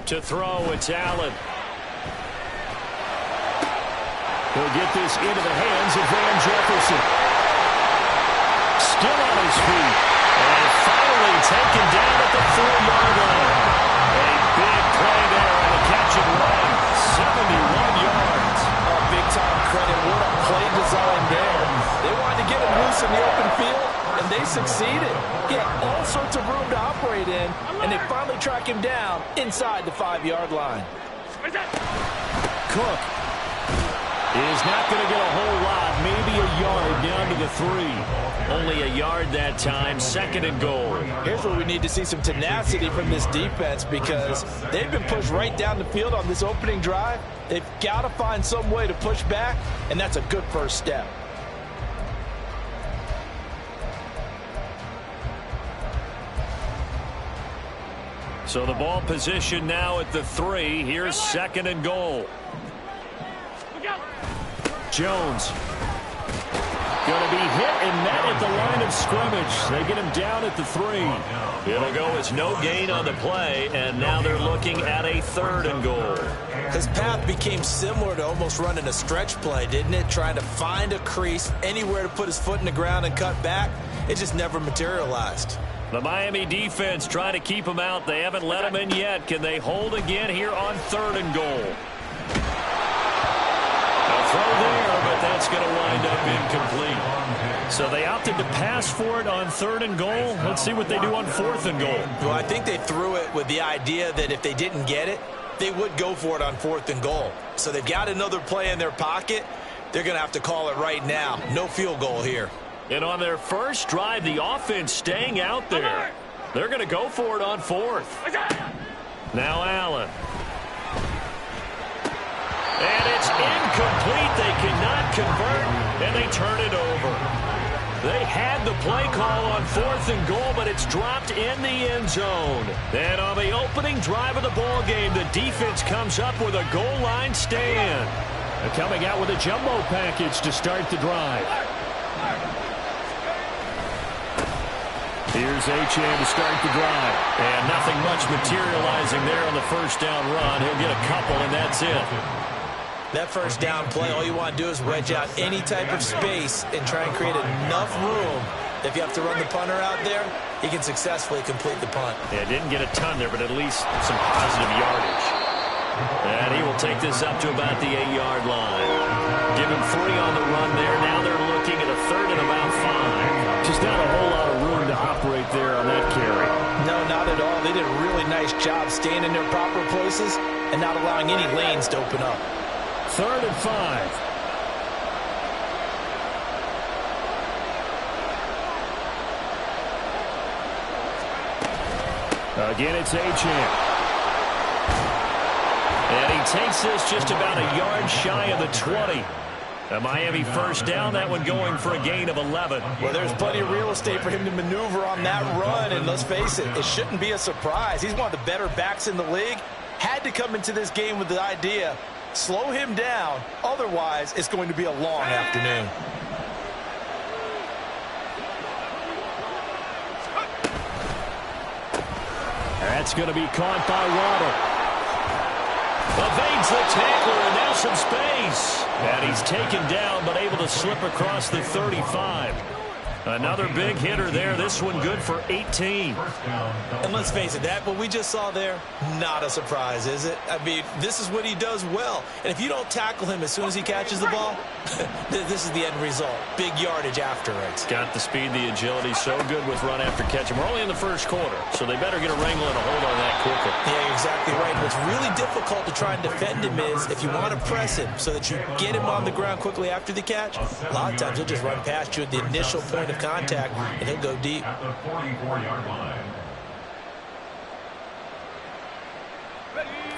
To throw, it's Allen. He'll get this into the hands of Van Jefferson. Still on his feet. And finally taken down at the 4-yard line. A big play there on a catch and run. 71 yards. Oh, big-time credit. What a play design there. They wanted to get him loose in the open field, and they succeeded. He had all sorts of room to operate in, and they finally track him down inside the 5-yard line. Cook is not going to get a whole lot, maybe a yard down to the 3. Only a yard that time, 2nd and goal. Here's where we need to see some tenacity from this defense because they've been pushed right down the field on this opening drive. They've got to find some way to push back, and that's a good first step. So the ball position now at the 3. Here's 2nd and goal. Jones going to be hit and met at the line of scrimmage. They get him down at the 3. It'll go as no gain on the play, and now they're looking at a 3rd and goal. His path became similar to almost running a stretch play, didn't it? Trying to find a crease, anywhere to put his foot in the ground and cut back. It just never materialized. The Miami defense trying to keep him out. They haven't let him in yet. Can they hold again here on 3rd and goal? A throw there, but that's going to wind up incomplete. So they opted to pass for it on 3rd and goal. Let's see what they do on 4th and goal. Well, I think they threw it with the idea that if they didn't get it, they would go for it on 4th and goal. So they've got another play in their pocket. They're going to have to call it right now. No field goal here. And on their first drive, the offense staying out there. They're going to go for it on 4th. Now Allen. And it's incomplete. They cannot convert, and they turn it over. They had the play call on 4th and goal, but it's dropped in the end zone. And on the opening drive of the ball game, the defense comes up with a goal line stand. They're coming out with a jumbo package to start the drive. Here's Achane to start the drive. And nothing much materializing there on the first down run. He'll get a couple, and that's it. That first down play, all you want to do is wedge out any type of space and try and create enough room. If you have to run the punter out there, he can successfully complete the punt. Yeah, didn't get a ton there, but at least some positive yardage. And he will take this up to about the 8-yard line. Give him 3 on the run there. Now they're looking at a 3rd and about 5. Just not a whole lot of room to operate there on that carry. No, not at all. They did a really nice job staying in their proper places and not allowing any lanes to open up. 3rd and 5. Again, it's Achane. And he takes this just about a yard shy of the 20. A Miami first down, that one going for a gain of 11. Well, there's plenty of real estate for him to maneuver on that run, and let's face it, it shouldn't be a surprise. He's one of the better backs in the league. Had to come into this game with the idea, slow him down, otherwise it's going to be a long afternoon. That's going to be caught by Waddle. Evades the tackler, and now some space. And he's taken down, but able to slip across the 35. Another big hitter there. This one good for 18. And let's face it, that what we just saw there, not a surprise, is it? I mean, this is what he does well. And if you don't tackle him as soon as he catches the ball, this is the end result. Big yardage after it. Got the speed, the agility, so good with run after catch. And we're only in the first quarter, so they better get a wrangle and a hold on that quickly. Yeah, you're exactly right. What's really difficult to try and defend him is if you want to press him so that you get him on the ground quickly after the catch, a lot of times he'll just run past you at the initial point of contact, and he'll go deep.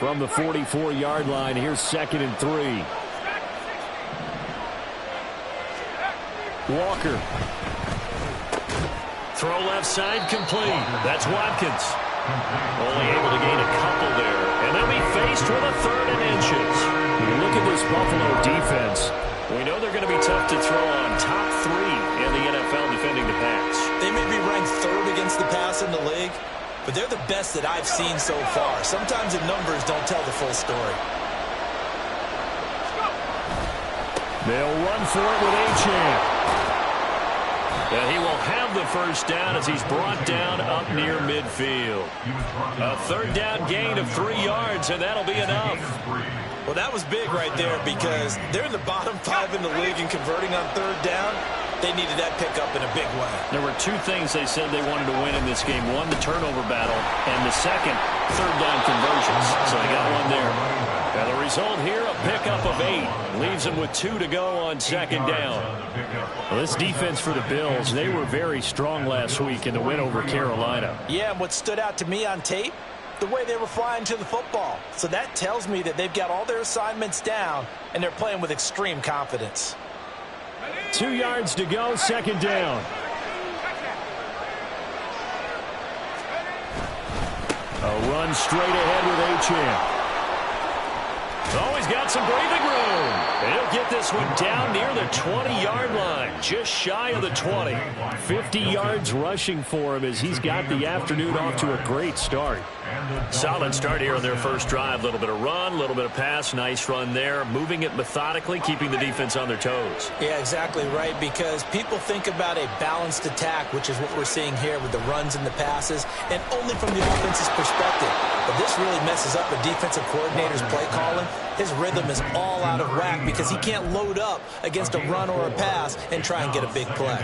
From the 44-yard line, here's 2nd and 3. Walker. Throw left side complete. That's Watkins. Only able to gain a couple there. And they'll be faced with a 3rd and inches. You look at this Buffalo defense. We know they're going to be tough to throw on. Top 3 in the NFL defending the pass. They may be ranked 3rd against the pass in the league, but they're the best that I've seen so far. Sometimes the numbers don't tell the full story. They'll run for it with Achane. And he will have the first down as he's brought down up near midfield. A third down gain of 3 yards, and that'll be enough. Well, that was big right there because they're in the bottom 5 in the league in converting on third down. They needed that pickup in a big way. There were 2 things they said they wanted to win in this game. One, the turnover battle, and the second, third down conversions. So they got one there. And the result here, a pickup of 8. Leaves them with 2 to go on second down. Well, this defense for the Bills, they were very strong last week in the win over Carolina. Yeah, and what stood out to me on tape, the way they were flying to the football. So that tells me that they've got all their assignments down, and they're playing with extreme confidence. 2 yards to go, second down. A run straight ahead with Achane. Oh, he's got some breathing room. He'll get this one down near the 20-yard line, just shy of the 20. 50 yards rushing for him as he's got the afternoon off to a great start. Solid start here on their first drive. A little bit of run, a little bit of pass. Nice run there. Moving it methodically, keeping the defense on their toes. Yeah, exactly right, because people think about a balanced attack, which is what we're seeing here with the runs and the passes, and only from the offense's perspective. But this really messes up the defensive coordinator's play calling. His rhythm is all out of whack because he can't load up against a run or a pass and try and get a big play.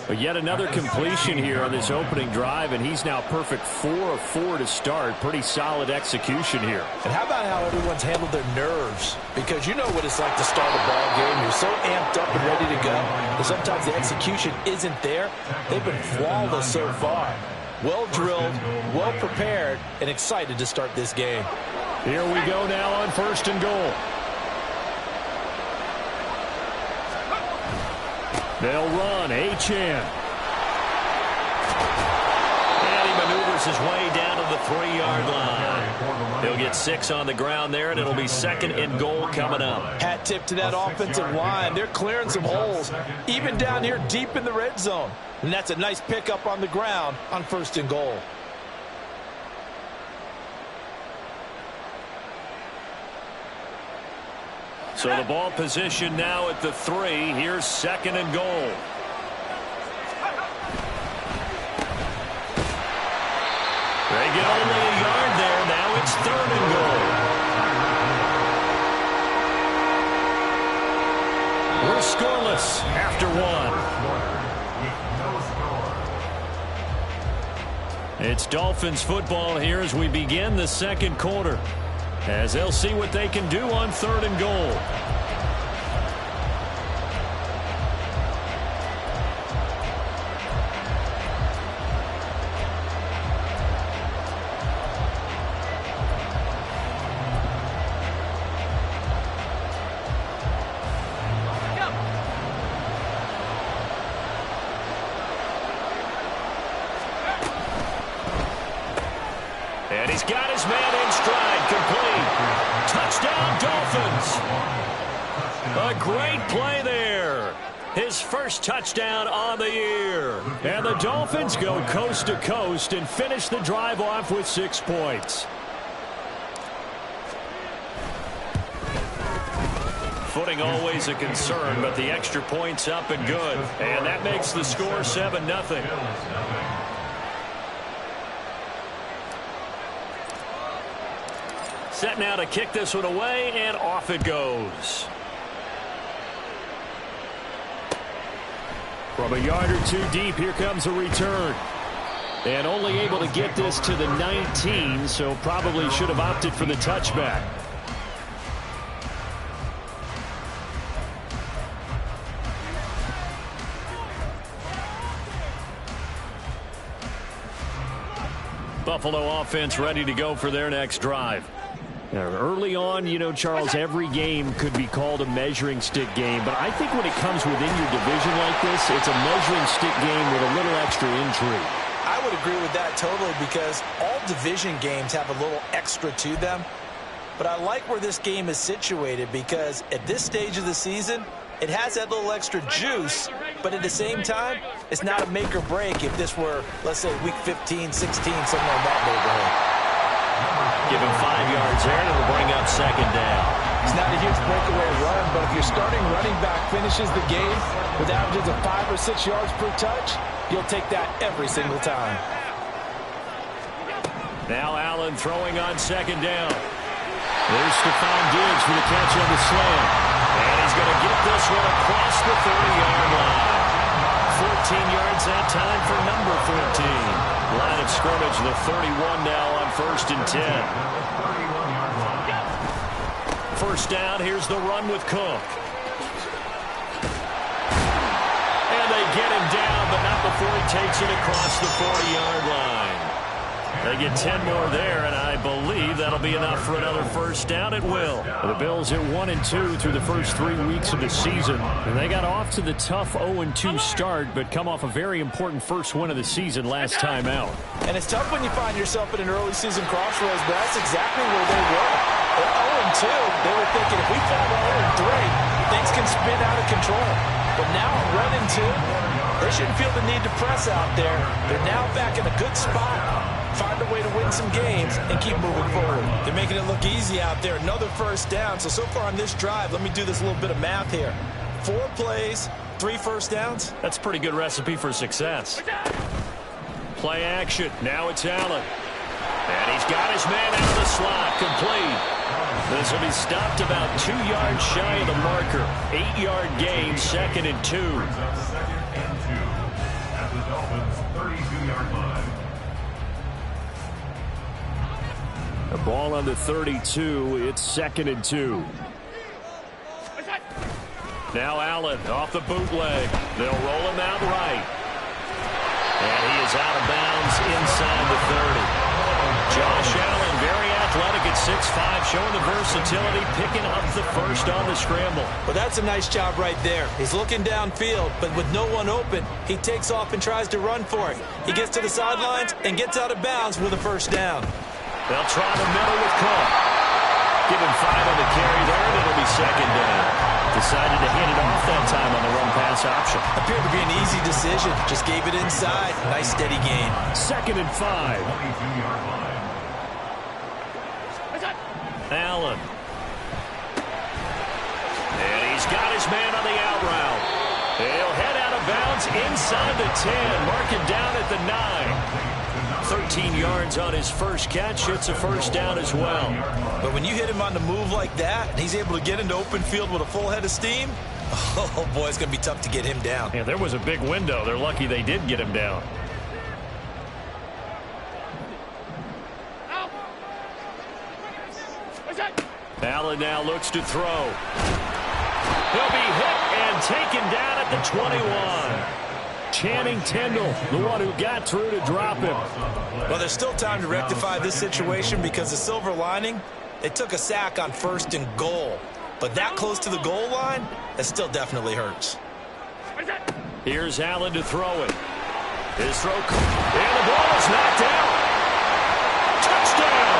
But yet another completion here on this opening drive, and he's now perfect 4 of 4 to start. Pretty solid execution here. And how about how everyone's handled their nerves? Because you know what it's like to start a ball game. You're so amped up and ready to go that sometimes the execution isn't there. They've been flawless so far. Well drilled, well prepared, and excited to start this game. Here we go now on first and goal. They'll run. Achane. And he maneuvers his way down to the 3-yard line. He'll get 6 on the ground there, and it'll be second and goal coming up. Hat tip to that offensive line. They're clearing some holes, even down here deep in the red zone. And that's a nice pickup on the ground on first and goal. So the ball position now at the 3. Here's second and goal. They get only a yard there. Now it's third and goal. We're scoreless after 1. It's Dolphins football here as we begin the second quarter, as they'll see what they can do on third and goal. And he's got his man in stride, complete. Touchdown, Dolphins. A great play there. His first touchdown on the year. And the Dolphins go coast to coast and finish the drive off with 6 points. Footing always a concern, but the extra point's up and good. And that makes the score 7-0. Set now to kick this one away, and off it goes. From a yard or 2 deep, here comes a return. And only able to get this to the 19, so probably should have opted for the touchback. Buffalo offense ready to go for their next drive. Now, early on, you know, Charles, every game could be called a measuring stick game, but I think when it comes within your division like this, it's a measuring stick game with a little extra intrigue. I would agree with that totally, because all division games have a little extra to them. But I like where this game is situated, because at this stage of the season, It has that little extra juice, but at the same time, it's not a make or break if this were, let's say, week 15, 16, somewhere in that neighborhood. Give him 5 yards there, and it'll bring up second down. It's not a huge breakaway run, but if your starting running back finishes the game with averages of 5 or 6 yards per touch, you'll take that every single time. Now Allen throwing on second down. There's Stephon Diggs for the catch on the slant. And he's going to get this one across the 30-yard line. 14 yards that time for number 14. Line of scrimmage, the 31 now on 1st and 10. First down, here's the run with Cook. And they get him down, but not before he takes it across the 40-yard line. They get 10 more there, and I believe that'll be enough for another first down. It will. The Bills at 1-2 through the first 3 weeks of the season. And they got off to the tough 0-2 start, but come off a very important first win of the season last time out. And it's tough when you find yourself at an early season crossroads, but that's exactly where they were. At 0-2, they were thinking if we fall to 0-3, things can spin out of control. But now at 1-2, they shouldn't feel the need to press out there. They're now back in a good spot. Find a way to win some games and keep moving forward. They're making it look easy out there. Another first down. So far on this drive, let me do this little bit of math here. 4 plays, 3 first downs. That's a pretty good recipe for success. Play action. Now it's Allen. And he's got his man out of the slot. Complete. This will be stopped about 2 yards shy of the marker. 8-yard gain, 2nd and 2. At the Dolphins' 32-yard line. The ball on the 32. It's 2nd and 2. Now Allen off the bootleg. They'll roll him out right. And he is out of bounds inside the 30. Josh Allen, very athletic at 6'5", showing the versatility, picking up the first on the scramble. Well, that's a nice job right there. He's looking downfield, but with no one open, he takes off and tries to run for it. He gets to the sidelines and gets out of bounds with a first down. They'll try the middle with Cook. Give him 5 on the carry there, and it'll be second down. Decided to hand it off that time on the run-pass option. Appeared to be an easy decision. Just gave it inside. Nice, steady gain. 2nd and 5. Allen. And he's got his man on the out route. He'll head out of bounds inside the 10. Mark him down at the 9. 13 yards on his first catch. It's a first down as well. But when you hit him on the move like that, and he's able to get into open field with a full head of steam, oh boy, it's going to be tough to get him down. Yeah, there was a big window. They're lucky they did get him down. Allen now looks to throw. He'll be hit and taken down at the 21. Channing Tindall, the one who got through to drop him. Well, there's still time to rectify this situation because the silver lining, they took a sack on 1st and goal. But that close to the goal line, that still definitely hurts. Here's Allen to throw it. His throw, and the ball is knocked out. Touchdown!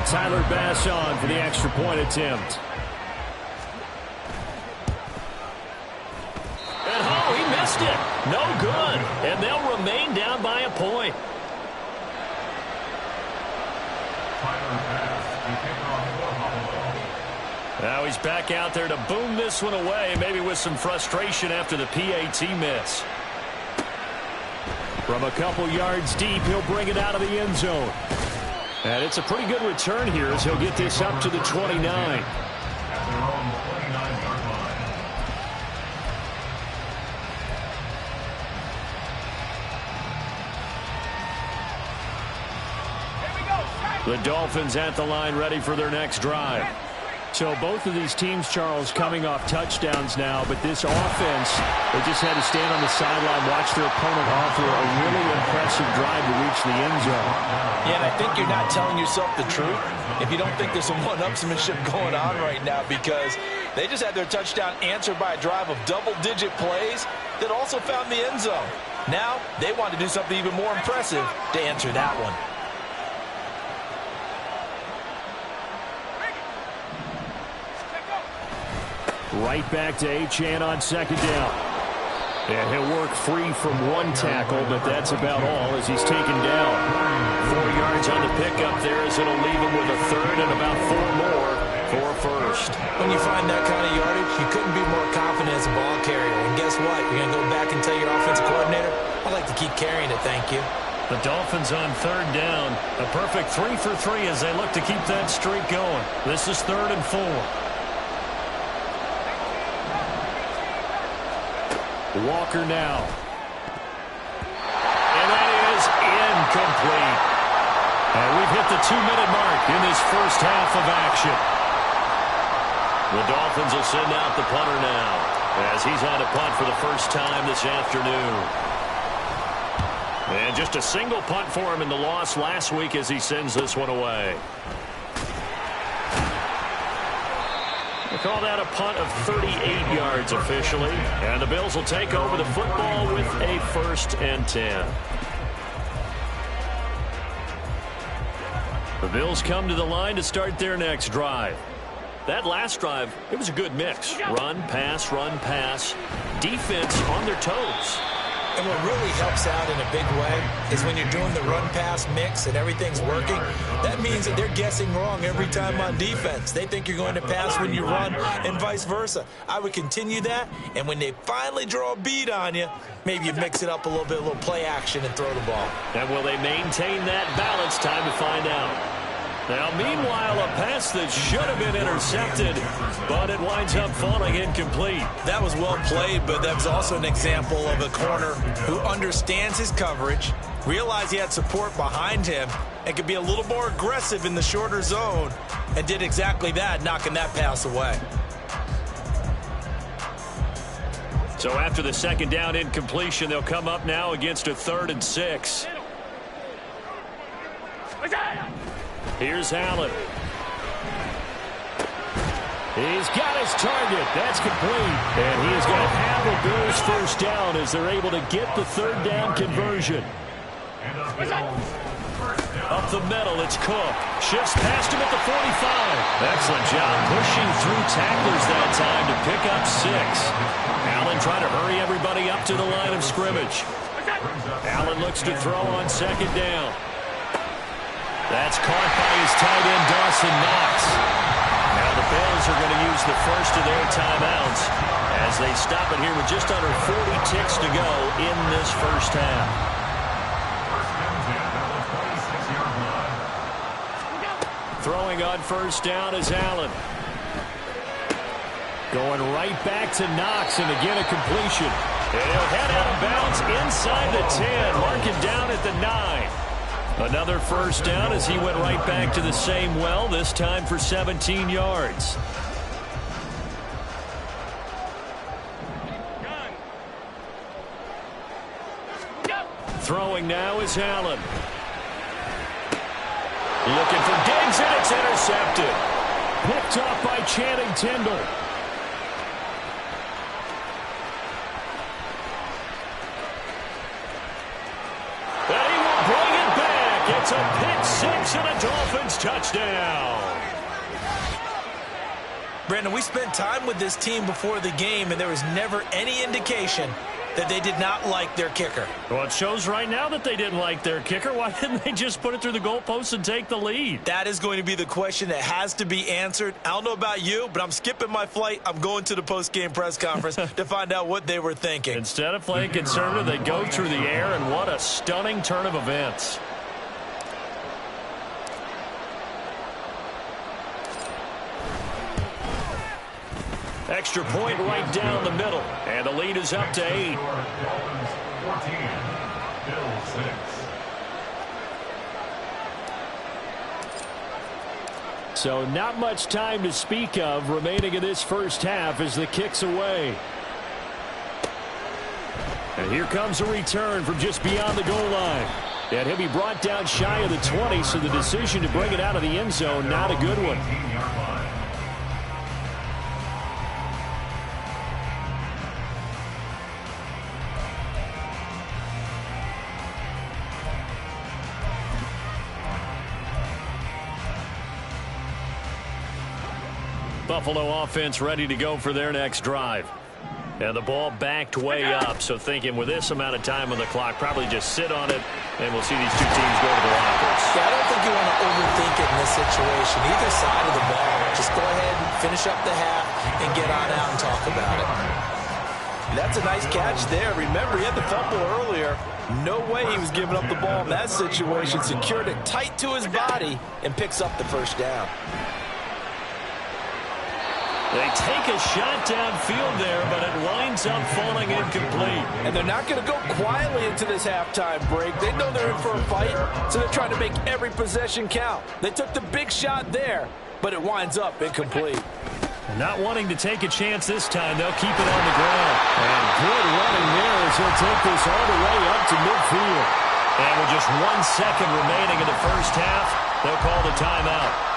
Tyler Bass on for the extra point attempt. And oh, he missed it. No good. And they'll remain down by a point. Now he's back out there to boom this one away, maybe with some frustration after the PAT miss. From a couple yards deep, he'll bring it out of the end zone. And it's a pretty good return here as he'll get this up to the 29. The Dolphins at the line ready for their next drive. So both of these teams, Charles, coming off touchdowns now, but this offense, they just had to stand on the sideline, watch their opponent offer a really impressive drive to reach the end zone. Yeah, and I think you're not telling yourself the truth if you don't think there's some one-upsmanship going on right now, because They just had their touchdown answered by a drive of double-digit plays that also found the end zone. Now, they want to do something even more impressive to answer that one. Right back to Achane on second down. And he'll work free from one tackle, but that's about all as he's taken down. 4 yards on the pickup there as it'll leave him with a third and about 4 more for a first. When you find that kind of yardage, you couldn't be more confident as a ball carrier. And guess what? You're going to go back and tell your offensive coordinator, I'd like to keep carrying it, thank you. The Dolphins on third down. A perfect 3 for 3 as they look to keep that streak going. This is 3rd and 4. Walker now. And that is incomplete. And we've hit the 2-minute mark in this first half of action. The Dolphins will send out the punter now as he's on a punt for the first time this afternoon. And just a single punt for him in the loss last week as he sends this one away. They call that a punt of 38 yards officially. And the Bills will take over the football with a 1st and 10. The Bills come to the line to start their next drive. That last drive, it was a good mix. Run, pass, defense on their toes. And what really helps out in a big way is when you're doing the run-pass mix and everything's working, that means that they're guessing wrong every time on defense. They think you're going to pass when you run and vice versa. I would continue that, and when they finally draw a beat on you, maybe you mix it up a little bit, a little play action and throw the ball. And will they maintain that balance? Time to find out. Now, meanwhile, a pass that should have been intercepted, but it winds up falling incomplete. That was well played, but that was also an example of a corner who understands his coverage, realized he had support behind him, and could be a little more aggressive in the shorter zone, and did exactly that, knocking that pass away. So after the second down incompletion, they'll come up now against a 3rd and 6. Here's Allen. He's got his target. That's complete. And he is going to have the Bills first down as they're able to get the 3rd down conversion. Up the middle, it's Cook. Shifts past him at the 45. Excellent job pushing through tacklers that time to pick up 6. Allen trying to hurry everybody up to the line of scrimmage. Allen looks to throw on second down. That's caught by his tight end, Dawson Knox. Now the Bills are going to use the first of their timeouts as they stop it here with just under 40 ticks to go in this first half. Throwing on first down is Allen. Going right back to Knox, and again a completion. And he'll head out of bounds inside the 10, marking down at the 9. Another first down as he went right back to the same well, this time for 17 yards. Throwing now is Allen. Looking for Diggs, and it's intercepted. Picked off by Channing Tindall. It's a pick 6 and a Dolphins touchdown. Brandon, we spent time with this team before the game, and there was never any indication that they did not like their kicker. Well, it shows right now that they didn't like their kicker. Why didn't they just put it through the goalpost and take the lead? That is going to be the question that has to be answered. I don't know about you, but I'm skipping my flight. I'm going to the post-game press conference to find out what they were thinking. Instead of playing conservative, they go through the air, and what a stunning turn of events. Extra point right down the middle. And the lead is up to 8. Dolphins 14, Bills 6. So not much time to speak of remaining in this first half as the kick's away. And here comes a return from just beyond the goal line. And he'll be brought down shy of the 20, so the decision to bring it out of the end zone, not a good one. Buffalo offense ready to go for their next drive. And the ball backed way up, so thinking with this amount of time on the clock, probably just sit on it, and we'll see these two teams go to the lockers. Yeah, I don't think you want to overthink it in this situation. Either side of the ball, just go ahead and finish up the half and get on out and talk about it. That's a nice catch there. Remember, he had the fumble earlier. No way he was giving up the ball in that situation. Secured it tight to his body and picks up the first down. They take a shot downfield there, but it winds up falling incomplete. And they're not going to go quietly into this halftime break. They know they're in for a fight, so they're trying to make every possession count. They took the big shot there, but it winds up incomplete. Not wanting to take a chance this time, they'll keep it on the ground. And good running there as he'll take this all the way up to midfield. And with just 1 second remaining in the first half, they'll call the timeout.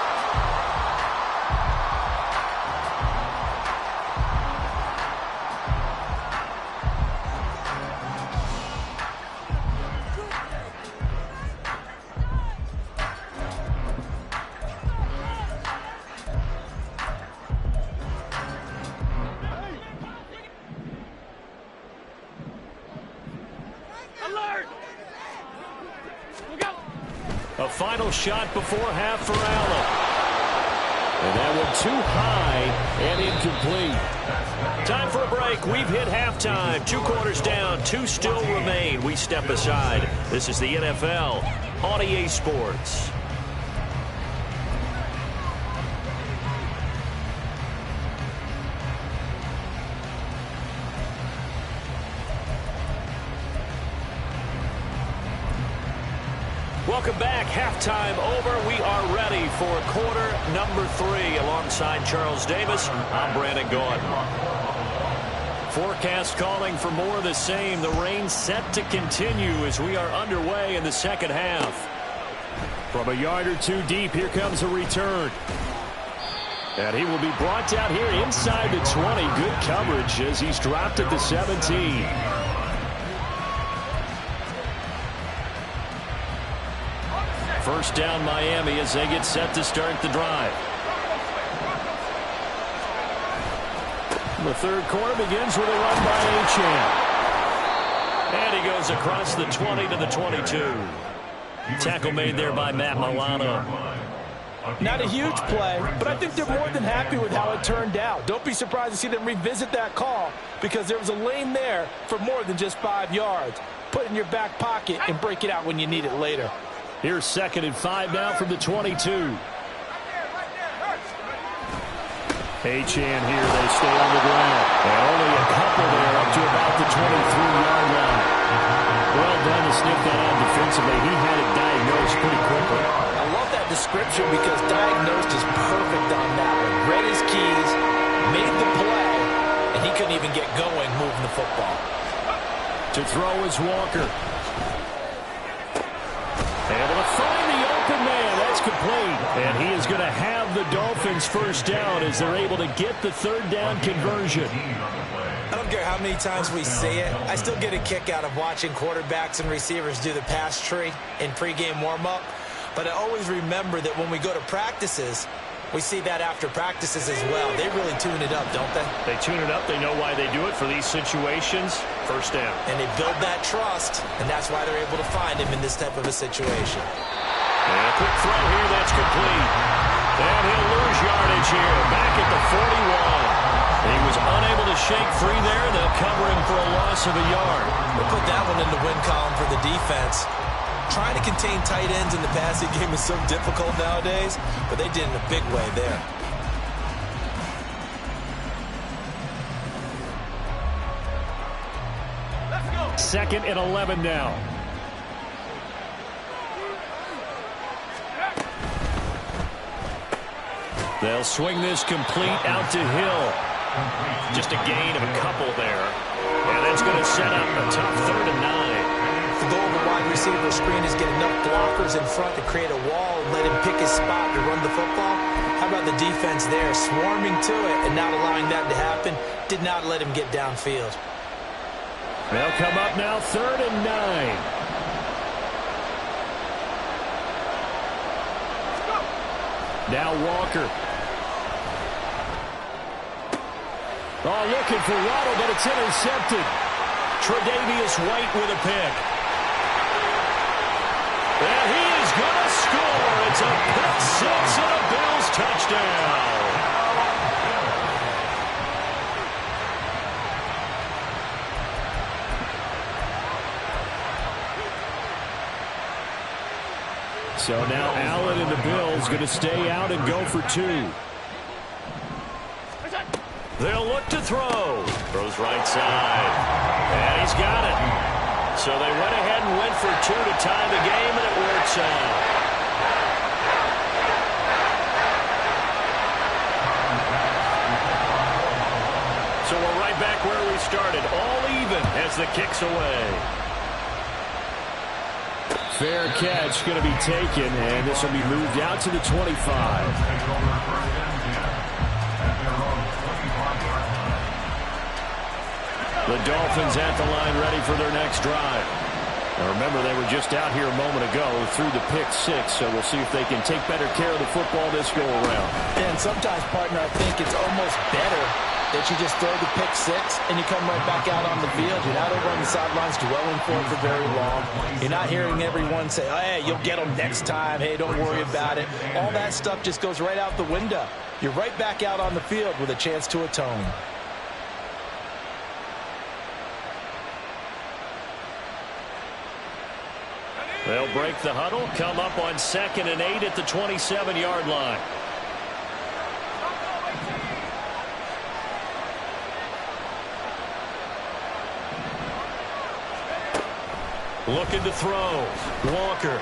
A final shot before half for Allen. And that one too high and incomplete. Time for a break. We've hit halftime. 2 quarters down. 2 still remain. We step aside. This is the NFL on EA Sports. Welcome back. Halftime over. We are ready for quarter number 3. Alongside Charles Davis, I'm Brandon Gaudin. Forecast calling for more of the same. The rain set to continue as we are underway in the second half. From a yard or 2 deep, here comes a return. And he will be brought down here inside the 20. Good coverage as he's dropped at the 17. First down Miami as they get set to start the drive. The third quarter begins with a run by Achane. And he goes across the 20 to the 22. Tackle made there by Matt Milano. Not a huge play, but I think they're more than happy with how it turned out. Don't be surprised to see them revisit that call because there was a lane there for more than just 5 yards. Put it in your back pocket and break it out when you need it later. Here's 2nd and 5 now from the 22. Achane here, they stay on the ground. And only a couple there up to about the 23-yard line. Well done to sniff that out defensively. He had it diagnosed pretty quickly. I love that description because diagnosed is perfect on that one. Read his keys, made the play, and he couldn't even get going moving the football. To throw is Walker. Able to find the open man. That's complete. And he is going to have the Dolphins first down as they're able to get the 3rd down conversion. I don't care how many times we see it. I still get a kick out of watching quarterbacks and receivers do the pass tree in pregame warm-up. But I always remember that when we go to practices, we see that after practices as well. They really tune it up, don't they? They tune it up. They know why they do it for these situations. First down. And they build that trust, and that's why they're able to find him in this type of a situation. And a quick throw here. That's complete. And he'll lose yardage here. Back at the 41. He was unable to shake free there. They'll cover him for a loss of a yard. We'll put that one in the win column for the defense. Trying to contain tight ends in the passing game is so difficult nowadays, but they did in a big way there. Let's go. 2nd and 11 now. They'll swing this complete out to Hill. Just a gain of a couple there. And that's going to set up a tough 3rd and 9. The goal of the wide receiver screen is get enough blockers in front to create a wall and let him pick his spot to run the football. How about the defense there, swarming to it and not allowing that to happen? Did not let him get downfield. They'll come up now 3rd and 9. Now Walker. Oh, looking for Waddle, but it's intercepted. Tre'Davious White with a pick. And he is going to score. It's a pick six and a Bills touchdown. So now Allen and the Bills going to stay out and go for two. They'll look to throw. Throws right side. And he's got it. So they went ahead and went for two to tie the game, and it works out. So we're right back where we started. All even as the kick's away. Fair catch going to be taken, and this will be moved out to the 25. The Dolphins at the line ready for their next drive. Now remember, they were just out here a moment ago through the pick six, so we'll see if they can take better care of the football this go around. And sometimes, partner, I think it's almost better that you just throw the pick six and you come right back out on the field. You're not over on the sidelines dwelling for it for very long. You're not hearing everyone say, oh, hey, you'll get them next time. Hey, don't worry about it. All that stuff just goes right out the window. You're right back out on the field with a chance to atone. They'll break the huddle, come up on 2nd and 8 at the 27-yard line. Looking to throw. Walker.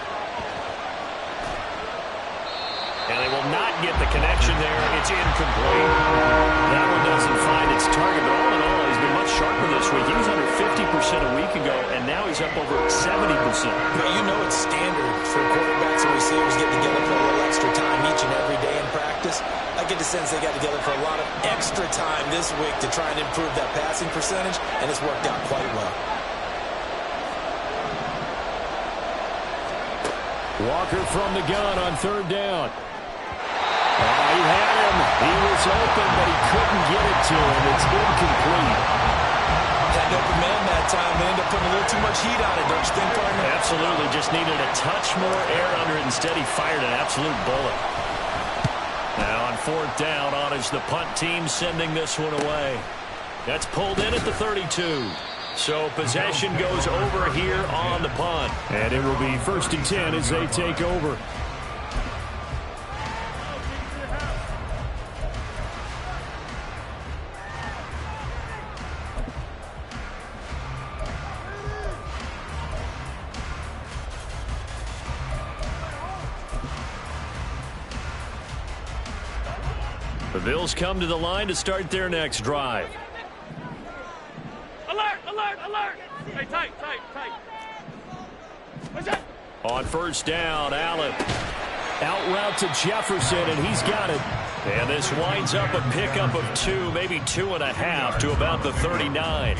And they will not get the connection there. It's incomplete. That one doesn't find its target, but all in all, he's been much sharper this week. He was under 50% a week ago, and now he's up over 70%. But you know it's standard for quarterbacks and receivers getting together for a little extra time each and every day in practice. I get the sense they got together for a lot of extra time this week to try and improve that passing percentage, and it's worked out quite well. Walker from the gun on 3rd down. He had him. He was open, but he couldn't get it to him. It's incomplete. Had an open man that time and ended up putting a little too much heat on it, don't you think, partner? Absolutely. Just needed a touch more air under it. Instead, he fired an absolute bullet. Now on 4th down, on is the punt team sending this one away. That's pulled in at the 32. So possession goes over here on the punt. And it will be 1st and 10 as they take over. The Bills come to the line to start their next drive. Alert, alert, alert. Hey, tight. What's that? On 1st down, Allen. Out route to Jefferson, and he's got it. And this winds up a pickup of 2, maybe 2.5 to about the 39.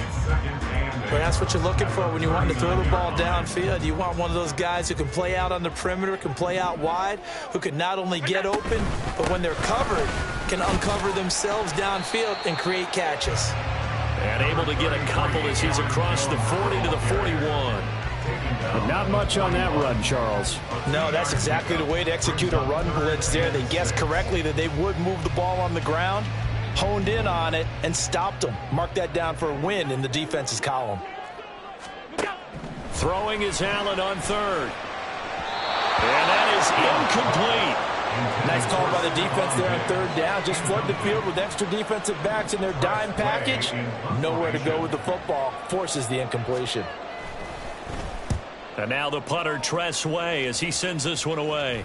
But that's what you're looking for when you want to throw the ball downfield. You want one of those guys who can play out on the perimeter, can play out wide, who can not only get open, but when they're covered, can uncover themselves downfield and create catches. And able to get a couple as he's across the 40 to the 41. But not much on that run, Charles. No, that's exactly the way to execute a run blitz there. They guessed correctly that they would move the ball on the ground, honed in on it, and stopped them. Mark that down for a win in the defense's column. Throwing is Allen on 3rd. And that is incomplete. Nice call by the defense there on 3rd down. Just flood the field with extra defensive backs in their dime package. Nowhere to go with the football. Forces the incompletion. And now the punter, Tress Way, as he sends this one away.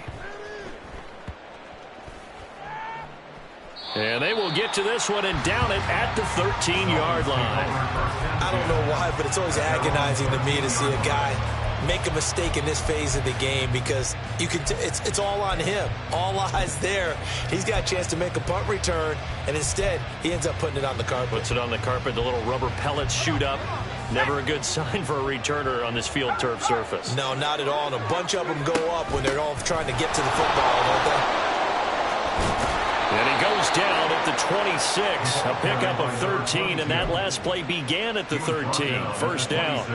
And they will get to this one and down it at the 13-yard line. I don't know why, but it's always agonizing to me to see a guy make a mistake in this phase of the game because you can. It's all on him. All eyes there. He's got a chance to make a punt return, and instead he ends up putting it on the carpet. Puts it on the carpet. The little rubber pellets shoot up. Never a good sign for a returner on this field turf surface. No, not at all. And a bunch of them go up when they're all trying to get to the football, don't they? And he goes down at the 26. A pickup of 13, and that last play began at the 13. First down.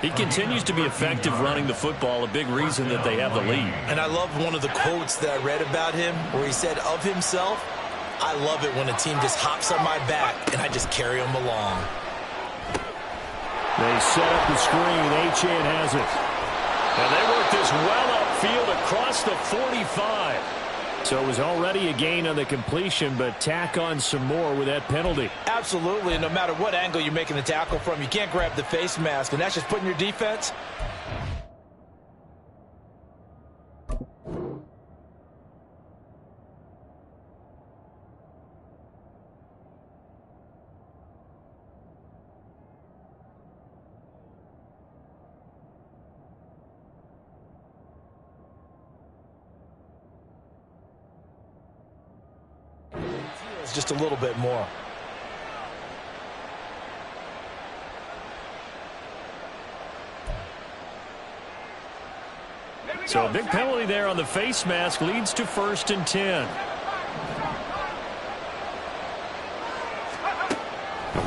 He continues to be effective running the football, a big reason that they have the lead. And I love one of the quotes that I read about him where he said of himself, "I love it when a team just hops on my back and I just carry them along." They set up the screen. Achane has it. And they work this well upfield across the 45. So it was already a gain on the completion, but tack on some more with that penalty. Absolutely, and no matter what angle you're making the tackle from, you can't grab the face mask, and that's just putting your defense. Just a little bit more. So a big penalty there on the face mask leads to 1st and 10.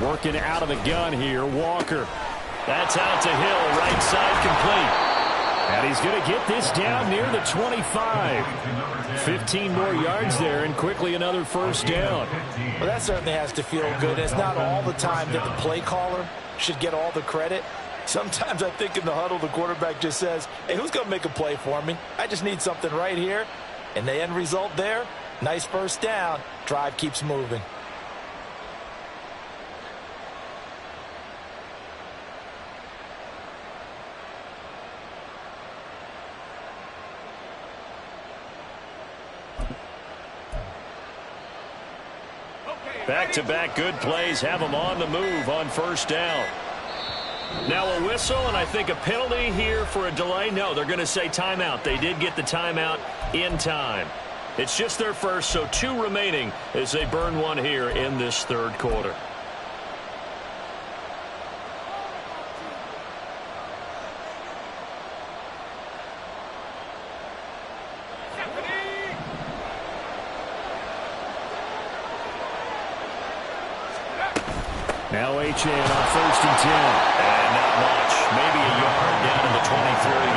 Working out of the gun here, Walker. That's out to Hill, right side complete. And he's going to get this down near the 25. 15 more yards there, and quickly another first down. Well, that certainly has to feel good. It's not all the time that the play caller should get all the credit. Sometimes I think in the huddle, the quarterback just says, "Hey, who's going to make a play for me? I just need something right here." And the end result there, nice first down. Drive keeps moving. Back-to-back good plays have them on the move on first down. Now a whistle, and I think a penalty here for a delay. No, they're going to say timeout. They did get the timeout in time. It's just their first, so 2 remaining as they burn one here in this third quarter. Now Achane on 1st and 10. And not much. Maybe a yard down to the 23.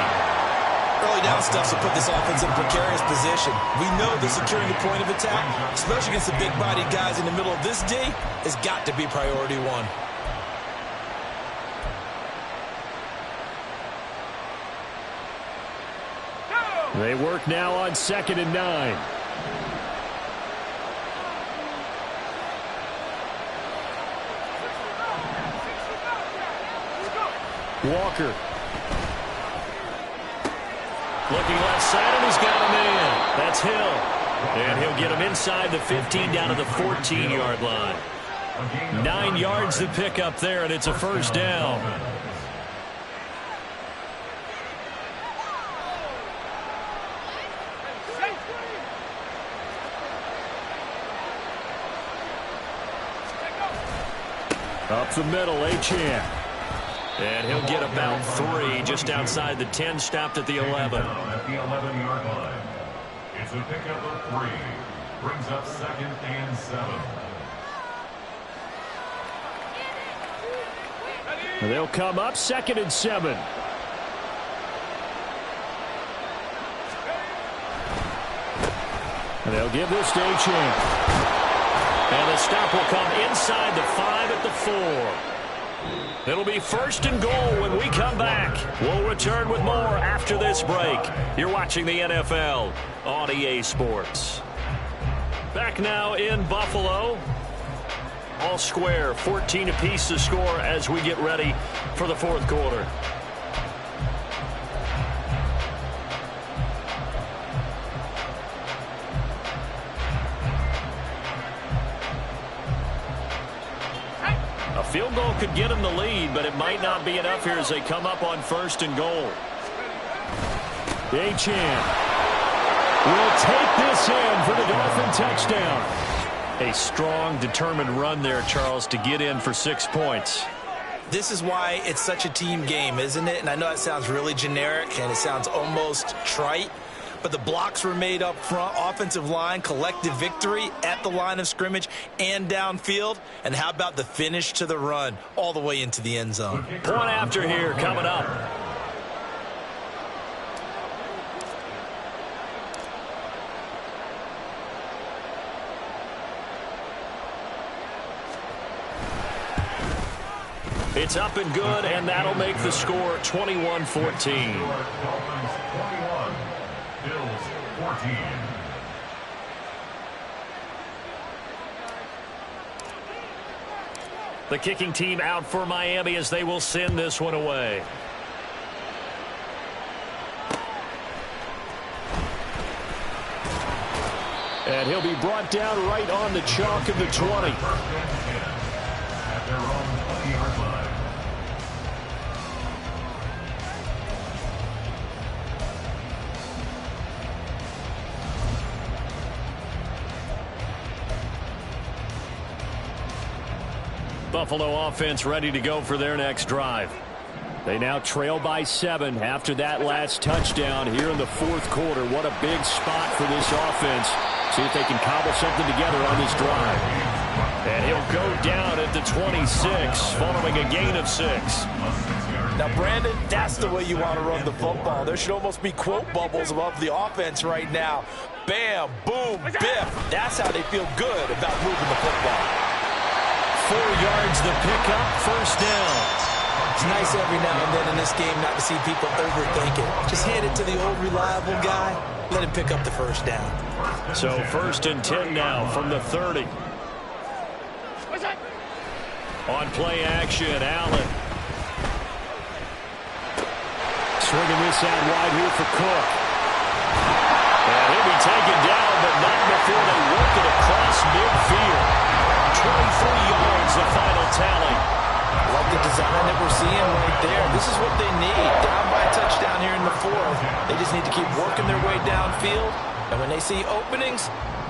Early down stuff will put this offense in a precarious position. We know that securing the point of attack, especially against the big-bodied guys in the middle of this D, has got to be priority one. They work now on 2nd and 9. Walker. Looking left side, and he's got him in. That's Hill. And he'll get him inside the 15 down to the 14-yard line. 9 yards to pick up there, and it's a first down. Up the middle, Achane. And he'll get about 3 just outside the 10, stopped at the 11. At the 11-yard line. It's a pickup of 3. Brings up 2nd and 7. And they'll come up 2nd and 7. And they'll give this to Achane. And the stop will come inside the 5 at the 4. It'll be 1st and goal when we come back. We'll return with more after this break. You're watching the NFL on EA Sports. Back now in Buffalo. All square, 14 apiece to score as we get ready for the 4th quarter. Field goal could get them the lead, but it might not be enough here as they come up on 1st and goal. Achane will take this in for the Dolphin touchdown. A strong, determined run there, Charles, to get in for 6 points. This is why it's such a team game, isn't it? And I know it sounds really generic and it sounds almost trite, but the blocks were made up front. Offensive line, collective victory at the line of scrimmage and downfield. And how about the finish to the run all the way into the end zone? Point after here coming up. It's up and good, and that'll make the score 21-14. Dolphins 21, Bills 14. The kicking team out for Miami as they will send this one away. And he'll be brought down right on the chalk of the 20. At their own 20-yard line. Buffalo offense ready to go for their next drive. They now trail by 7 after that last touchdown here in the fourth quarter. What a big spot for this offense. See if they can cobble something together on this drive. And he'll go down at the 26 following a gain of 6. Now, Brandon, that's the way you want to run the football. There should almost be quote bubbles above the offense right now. Bam, boom, biff. That's how they feel good about moving the football. 4 yards the pickup, first down. It's nice every now and then in this game not to see people overthink it. Just hand it to the old reliable guy. Let him pick up the first down. So 1st and 10 now from the 30. On play action, Allen. Swinging this out wide here for Cook. And he'll be taken down, but not before they work it across midfield. 23 yards, the final tally. I like the design that we're seeing right there. This is what they need. Down by a touchdown here in the 4th. They just need to keep working their way downfield. And when they see openings,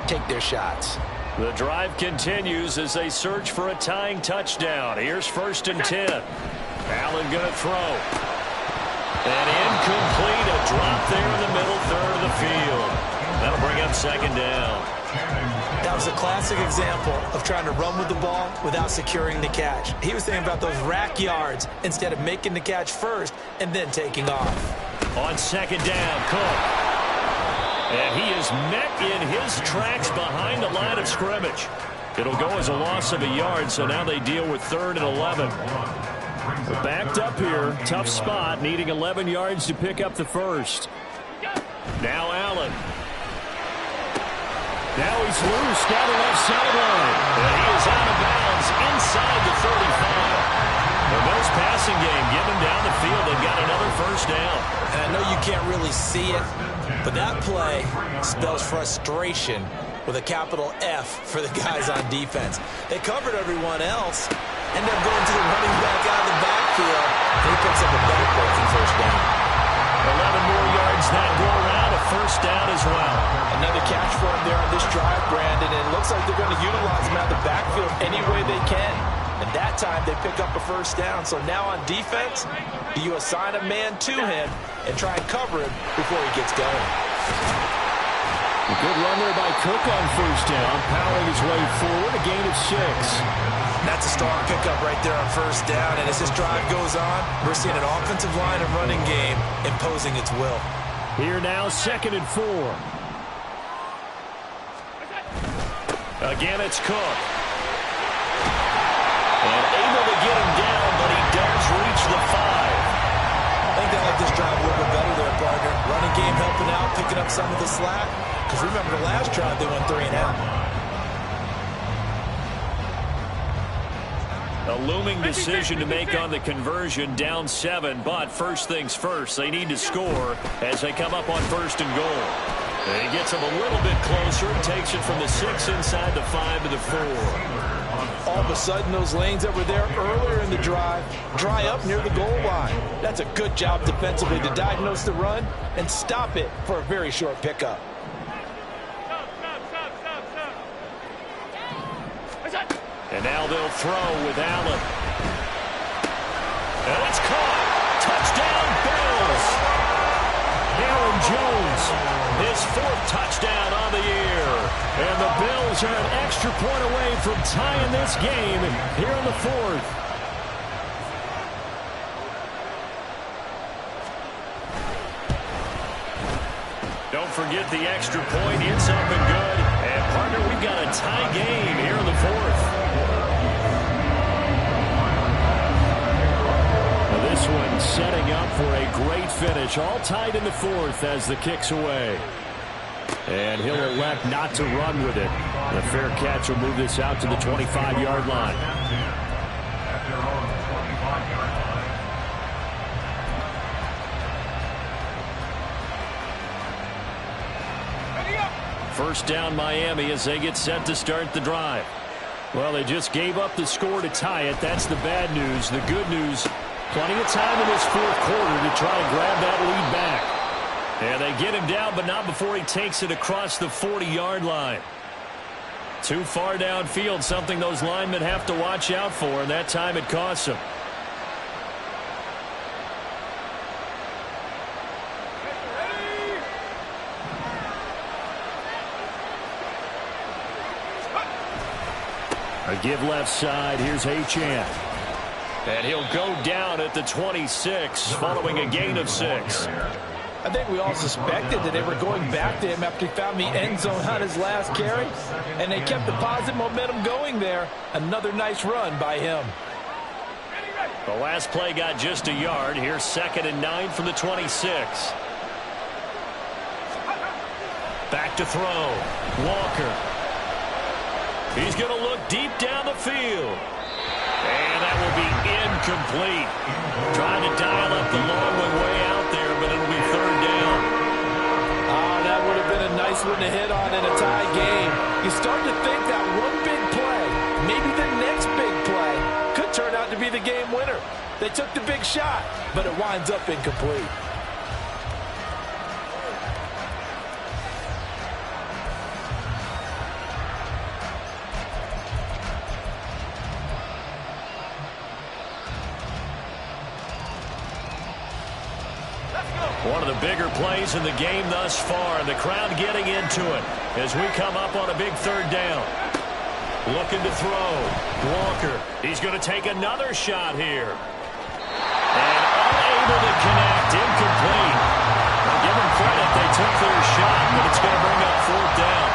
take their shots. The drive continues as they search for a tying touchdown. Here's 1st and 10. Allen going to throw. And incomplete. A drop there in the middle third of the field. That'll bring up 2nd down. That was a classic example of trying to run with the ball without securing the catch. He was thinking about those rack yards instead of making the catch first and then taking off. On 2nd down, Cook. And he is met in his tracks behind the line of scrimmage. It'll go as a loss of a yard, so now they deal with 3rd and 11. They're backed up here. Tough spot, needing 11 yards to pick up the first. Now Allen. Now he's loose down the left sideline. And he is out of bounds inside the 35. The Bills passing game, get him down the field. They've got another first down. And I know you can't really see it, but that play spells frustration with a capital F for the guys on defense. They covered everyone else, end up going to the running back out of the backfield, and he picks up a better play for first down. 11 more yards that go around, a first down as well. Another catch for him there on this drive, Brandon, and it looks like they're going to utilize him out of the backfield any way they can. And that time they pick up a first down. So now on defense, do you assign a man to him and try and cover him before he gets going? A good run there by Cook on first down, powering his way forward, a gain of 6. That's a strong pickup right there on first down. And as this drive goes on, we're seeing an offensive line and running game imposing its will. Here now, 2nd and 4. Again, it's Cook. And able to get him down, but he does reach the 5. I think they like this drive a little bit better there, partner. Running game helping out, picking up some of the slack. Because remember the last drive, they went 3 and out. A looming decision to make on the conversion, down 7, but first things first, they need to score as they come up on 1st and goal. And he gets them a little bit closer and takes it from the 6 inside the 5 to the 4. All of a sudden, those lanes that were there earlier in the drive dry up near the goal line. That's a good job defensively to diagnose the run and stop it for a very short pickup. And now they'll throw with Allen. And it's caught. Touchdown, Bills. He Aaron Jones, his 4th touchdown on the year. And the Bills are an extra point away from tying this game here in the 4th. Don't forget the extra point. It's up and good. And, partner, we've got a tie game here in the 4th. This one setting up for a great finish. All tied in the 4th as the kick's away. And he'll elect not to run with it. The fair catch will move this out to the 25-yard line. First down Miami as they get set to start the drive. Well, they just gave up the score to tie it. That's the bad news. The good news, plenty of time in this 4th quarter to try and grab that lead back. And they get him down, but not before he takes it across the 40-yard line. Too far downfield, something those linemen have to watch out for, and that time it costs them. A give left side. Here's Achane. And he'll go down at the 26 following a gain of 6. I think we all suspected that they were going back to him after he found the end zone on his last carry. And they kept the positive momentum going there. Another nice run by him. The last play got just a yard. Here's 2nd and 9 from the 26. Back to throw. Walker. He's going to look deep down the field. And that will be incomplete. Trying to dial up the long one way out there, but it'll be 3rd down. Oh, that would have been a nice one to hit on in a tie game. You start to think that one big play, maybe the next big play, could turn out to be the game winner. They took the big shot, but it winds up incomplete. One of the bigger plays in the game thus far, and the crowd getting into it as we come up on a big 3rd down. Looking to throw. Walker. He's going to take another shot here. And unable to connect. Incomplete. I'll give them credit. They took their shot, but it's going to bring up 4th down.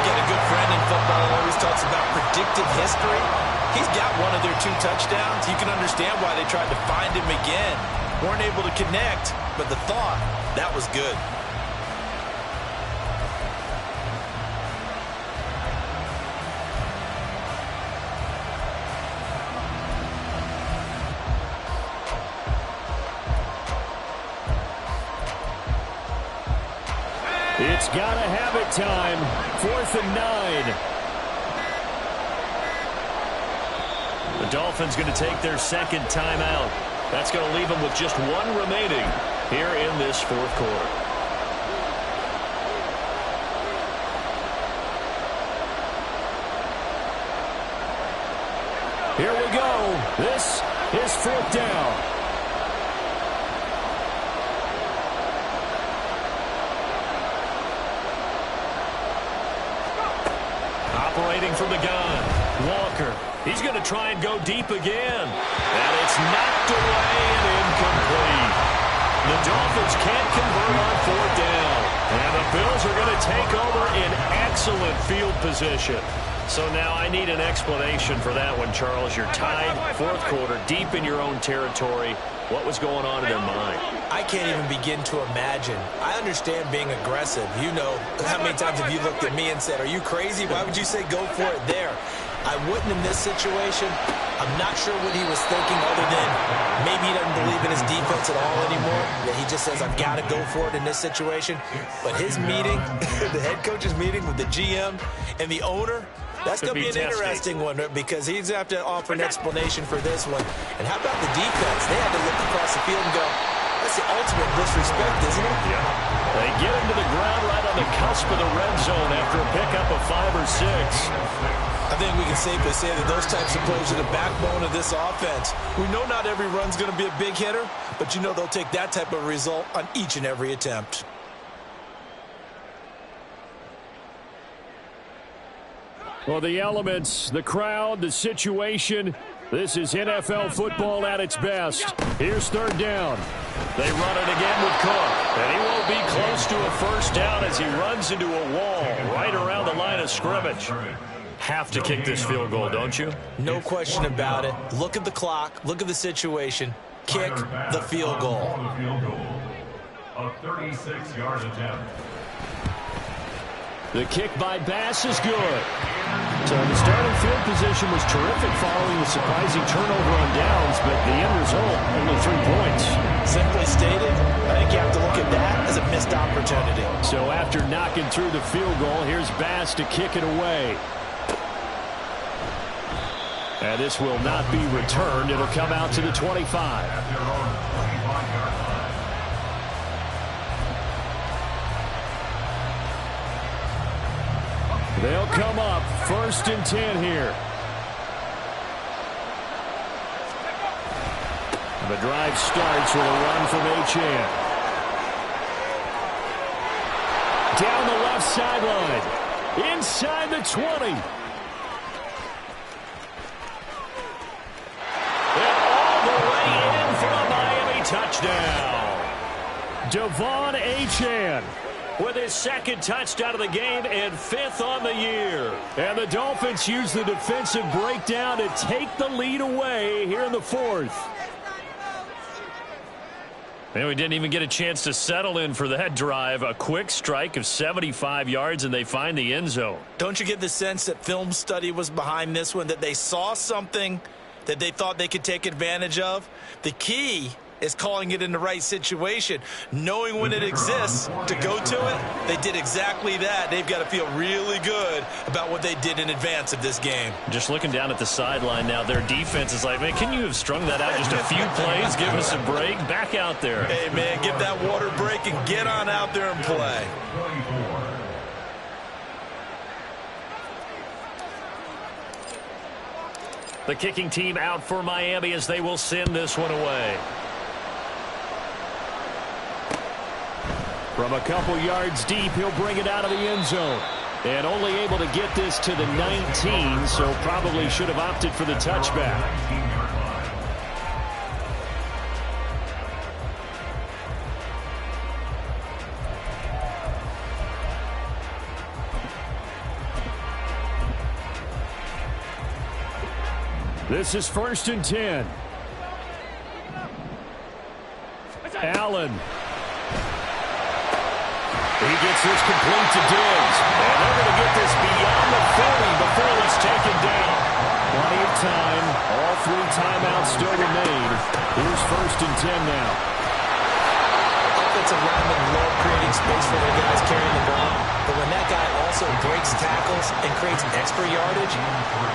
Again, a good friend in football always talks about predictive history. He's got one of their 2 touchdowns. You can understand why they tried to find him again. Weren't able to connect, but the thought, that was good. It's got to have it time. 4th and 9. The Dolphins going to take their 2nd timeout. That's going to leave them with just 1 remaining here in this 4th quarter. Here we go. This is 4th down. Operating from the gun. Walker. He's going to try and go deep again. And it's knocked away and incomplete. The Dolphins can't convert on 4th down. And the Bills are going to take over in excellent field position. So now I need an explanation for that one, Charles. You're tied, 4th quarter, deep in your own territory. What was going on in their mind? I can't even begin to imagine. I understand being aggressive. You know, how many times have you looked at me and said, are you crazy? Why would you say go for it there? I wouldn't in this situation. I'm not sure what he was thinking other than maybe he doesn't believe in his defense at all anymore. That he just says, I've got to go for it in this situation. But his meeting, the head coach's meeting with the GM and the owner, that's going to be an interesting one because he's going to have to offer an explanation for this one. And how about the defense? They had to look across the field and go, that's the ultimate disrespect, isn't it? Yeah. They get him to the ground right on the cusp of the red zone after a pickup of 5 or 6. I think we can safely say that those types of plays are the backbone of this offense. We know not every run's going to be a big hitter, but you know they'll take that type of result on each and every attempt. Well, the elements, the crowd, the situation, this is NFL football at its best. Here's third down. They run it again with Cook, and he won't be close to a first down as he runs into a wall right around the line of scrimmage. Have to kick this field goal, don't you? No question about it. Look at the clock. Look at the situation. Kick the field goal. A 36-yard attempt. The kick by Bass is good. So the starting field position was terrific following the surprising turnover on downs, but the end result, only 3 points. Simply stated, I think you have to look at that as a missed opportunity. So after knocking through the field goal, here's Bass to kick it away. And this will not be returned. It'll come out to the 25. They'll come up 1st and 10 here. The drive starts with a run from Achane. Down the left sideline. Inside the 20. And all the way in for a Miami touchdown. Devon Achane with his 2nd touchdown of the game and 5th on the year. And the Dolphins use the defensive breakdown to take the lead away here in the 4th. And we didn't even get a chance to settle in for that drive. A quick strike of 75 yards, and they find the end zone. Don't you get the sense that film study was behind this one, that they saw something that they thought they could take advantage of? The key is calling it in the right situation, knowing when it exists to go to it. They did exactly that. They've got to feel really good about what they did in advance of this game. Just looking down at the sideline now, their defense is like, man, can you have strung that out just a few plays? Give us a break. Back out there. Hey, man, give that water break and get on out there and play. The kicking team out for Miami as they will send this one away. From a couple yards deep, he'll bring it out of the end zone. And only able to get this to the 19, so probably should have opted for the touchback. This is 1st and 10. Allen. He gets this complete to Diggs. And they're going to get this beyond the 40 before it's taken down. Plenty of time. All 3 timeouts still remain. Here's 1st and 10 now. Offensive linemen love creating space for their guys carrying the ball. But when that guy also breaks tackles and creates extra yardage,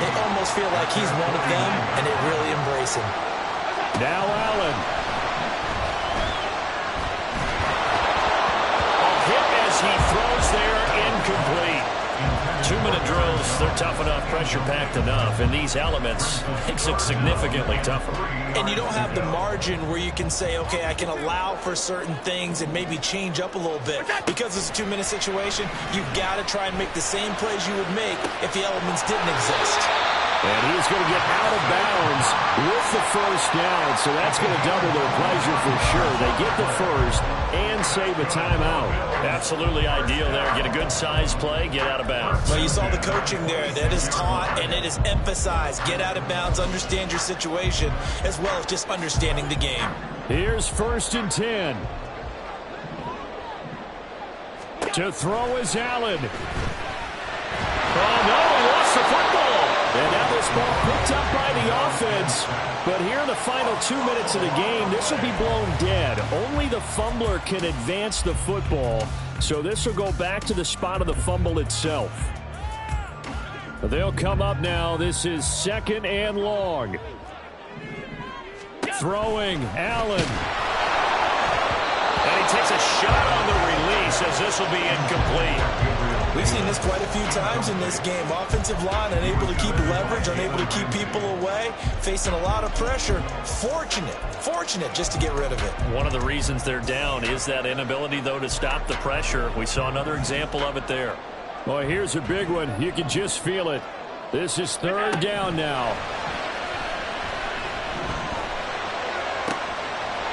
they almost feel like he's one of them, and they really embrace him. Now Allen. He throws there, incomplete. 2-minute drills, they're tough enough, pressure-packed enough, and these elements makes it significantly tougher. And you don't have the margin where you can say, okay, I can allow for certain things and maybe change up a little bit. Because it's a 2-minute situation, you've got to try and make the same plays you would make if the elements didn't exist. And he's going to get out of bounds with the first down, so that's going to double their pleasure for sure. They get the first and save a timeout. Absolutely ideal there. Get a good size play, get out of bounds. Well, you saw the coaching there. That is taught and it is emphasized. Get out of bounds, understand your situation, as well as just understanding the game. Here's 1st and 10. To throw is Allen. Oh, no, he lost the football. And now this ball picked up by the offense. But here in the final 2 minutes of the game, this will be blown dead. Only the fumbler can advance the football. So this will go back to the spot of the fumble itself. They'll come up now. This is 2nd and long. Throwing, Allen. And he takes a shot on the release as this will be incomplete. We've seen this quite a few times in this game. Offensive line unable to keep leverage, unable to keep people away, facing a lot of pressure. Fortunate just to get rid of it. One of the reasons they're down is that inability, though, to stop the pressure. We saw another example of it there. Well, here's a big one. You can just feel it. This is third down now.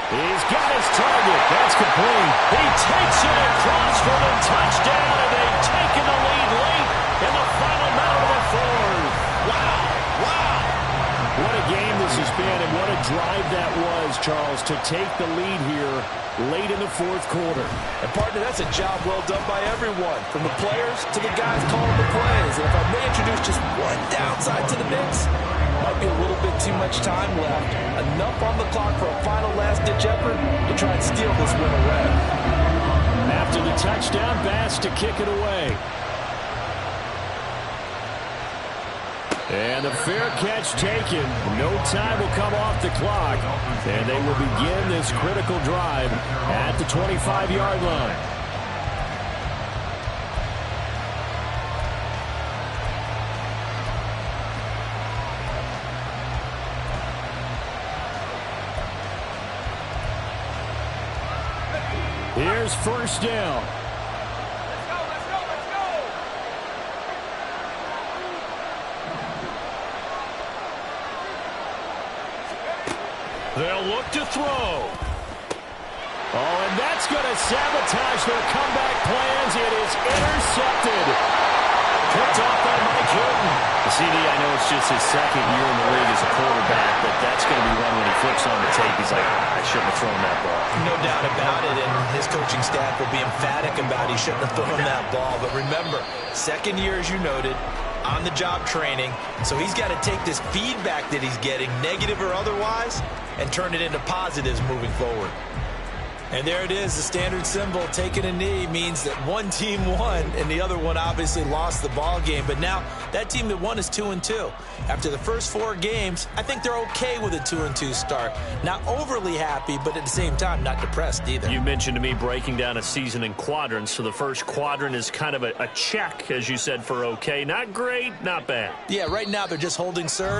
He's got his target. That's complete. He takes it across for the touchdown, and they've taken the lead late in the final minute of the fourth. Wow. What a game this has been, and what a drive that was, Charles, to take the lead here late in the fourth quarter. And partner, that's a job well done by everyone, from the players to the guys calling the plays. And if I may introduce just one downside to the mix, might be a little bit too much time left. Enough on the clock for a final last-ditch effort to try and steal this win away. After the touchdown, Bass to kick it away. And a fair catch taken. No time will come off the clock. And they will begin this critical drive at the 25-yard line. Here's first down. They'll look to throw. Oh, and that's going to sabotage their comeback plans. It is intercepted. Picked off by Mike Hilton. CD, I know it's just his second year in the league as a quarterback, but that's going to be one when he flips on the tape. He's like, I shouldn't have thrown that ball. No doubt about it, and his coaching staff will be emphatic about he shouldn't have thrown that ball. But remember, second year, as you noted, on-the-job training, so he's got to take this feedback that he's getting, negative or otherwise, and turn it into positives moving forward. And there it is, the standard symbol. Taking a knee means that one team won, and the other one obviously lost the ball game. But now that team that won is 2-2. After the first 4 games, I think they're okay with a 2-2 start. Not overly happy, but at the same time, not depressed either. You mentioned to me breaking down a season in quadrants. So the first quadrant is kind of a check, as you said, for okay. Not great, not bad. Yeah, right now they're just holding serve.